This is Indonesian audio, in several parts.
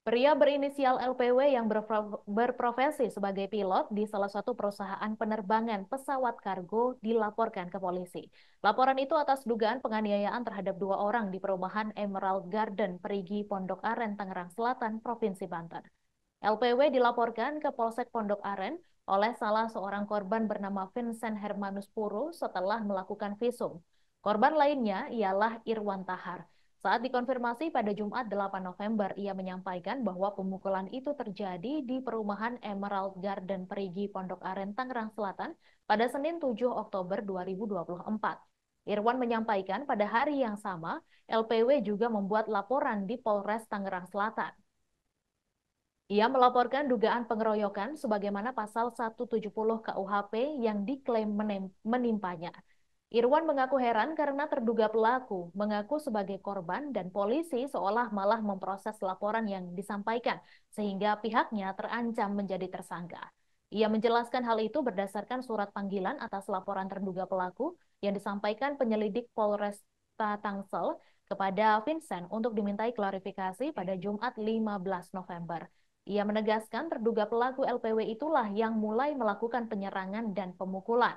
Pria berinisial LPW yang berprofesi sebagai pilot di salah satu perusahaan penerbangan pesawat kargo dilaporkan ke polisi. Laporan itu atas dugaan penganiayaan terhadap dua orang di perumahan Emerald Garden, Perigi, Pondok Aren, Tangerang Selatan, Provinsi Banten. LPW dilaporkan ke Polsek Pondok Aren oleh salah seorang korban bernama Vincent Hermanus Puru setelah melakukan visum. Korban lainnya ialah Irwan Tahar. Saat dikonfirmasi pada Jumat 8 November, ia menyampaikan bahwa pemukulan itu terjadi di perumahan Emerald Garden Perigi Pondok Aren, Tangerang Selatan pada Senin 7 Oktober 2024. Irwan menyampaikan pada hari yang sama, LPW juga membuat laporan di Polres Tangerang Selatan. Ia melaporkan dugaan pengeroyokan sebagaimana pasal 170 KUHP yang diklaim menimpanya. Irwan mengaku heran karena terduga pelaku mengaku sebagai korban dan polisi seolah malah memproses laporan yang disampaikan sehingga pihaknya terancam menjadi tersangka. Ia menjelaskan hal itu berdasarkan surat panggilan atas laporan terduga pelaku yang disampaikan penyelidik Polresta Tangsel kepada Vincent untuk dimintai klarifikasi pada Jumat 15 November. Ia menegaskan terduga pelaku LPW itulah yang mulai melakukan penyerangan dan pemukulan,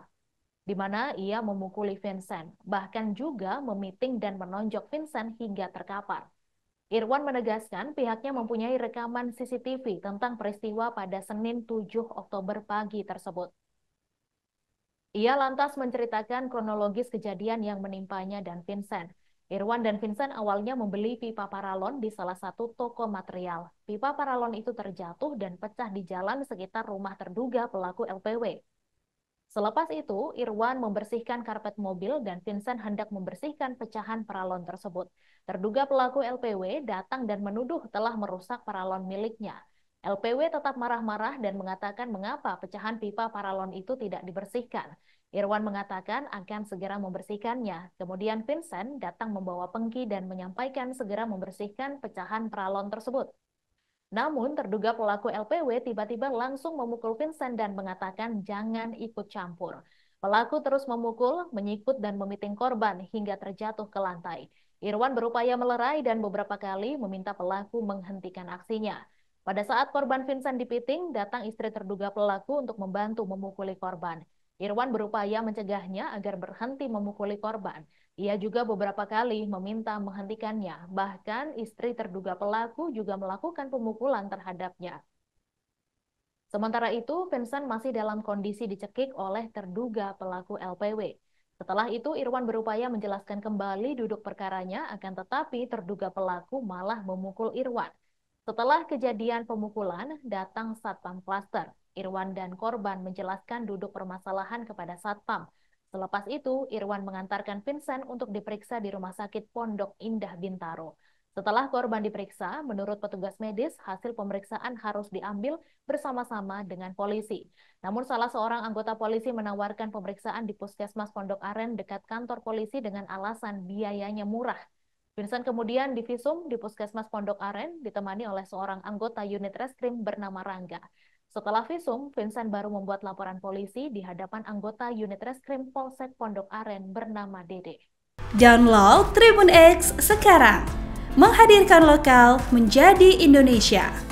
di mana ia memukuli Vincent, bahkan juga memiting dan menonjok Vincent hingga terkapar. Irwan menegaskan pihaknya mempunyai rekaman CCTV tentang peristiwa pada Senin 7 Oktober pagi tersebut. Ia lantas menceritakan kronologis kejadian yang menimpanya dan Vincent. Irwan dan Vincent awalnya membeli pipa paralon di salah satu toko material. Pipa paralon itu terjatuh dan pecah di jalan sekitar rumah terduga pelaku LPW. Selepas itu, Irwan membersihkan karpet mobil dan Vincent hendak membersihkan pecahan paralon tersebut. Terduga pelaku LPW datang dan menuduh telah merusak paralon miliknya. LPW tetap marah-marah dan mengatakan mengapa pecahan pipa paralon itu tidak dibersihkan. Irwan mengatakan akan segera membersihkannya. Kemudian Vincent datang membawa pengki dan menyampaikan segera membersihkan pecahan paralon tersebut. Namun terduga pelaku LPW tiba-tiba langsung memukul Vincent dan mengatakan jangan ikut campur. Pelaku terus memukul, menyikut dan memiting korban hingga terjatuh ke lantai. Irwan berupaya melerai dan beberapa kali meminta pelaku menghentikan aksinya. Pada saat korban Vincent dipiting, datang istri terduga pelaku untuk membantu memukuli korban. Irwan berupaya mencegahnya agar berhenti memukuli korban. Ia juga beberapa kali meminta menghentikannya. Bahkan istri terduga pelaku juga melakukan pemukulan terhadapnya. Sementara itu, Vincent masih dalam kondisi dicekik oleh terduga pelaku LPW. Setelah itu, Irwan berupaya menjelaskan kembali duduk perkaranya, akan tetapi terduga pelaku malah memukul Irwan. Setelah kejadian pemukulan, datang Satpam Klaster. Irwan dan korban menjelaskan duduk permasalahan kepada Satpam. Selepas itu, Irwan mengantarkan Vincent untuk diperiksa di Rumah Sakit Pondok Indah Bintaro. Setelah korban diperiksa, menurut petugas medis, hasil pemeriksaan harus diambil bersama-sama dengan polisi. Namun salah seorang anggota polisi menawarkan pemeriksaan di Puskesmas Pondok Aren dekat kantor polisi dengan alasan biayanya murah. Vincent kemudian divisum di Puskesmas Pondok Aren ditemani oleh seorang anggota unit reskrim bernama Rangga. Setelah visum, Vincent baru membuat laporan polisi di hadapan anggota unit reskrim Polsek Pondok Aren bernama Dede. Download Tribun X sekarang, menghadirkan lokal menjadi Indonesia.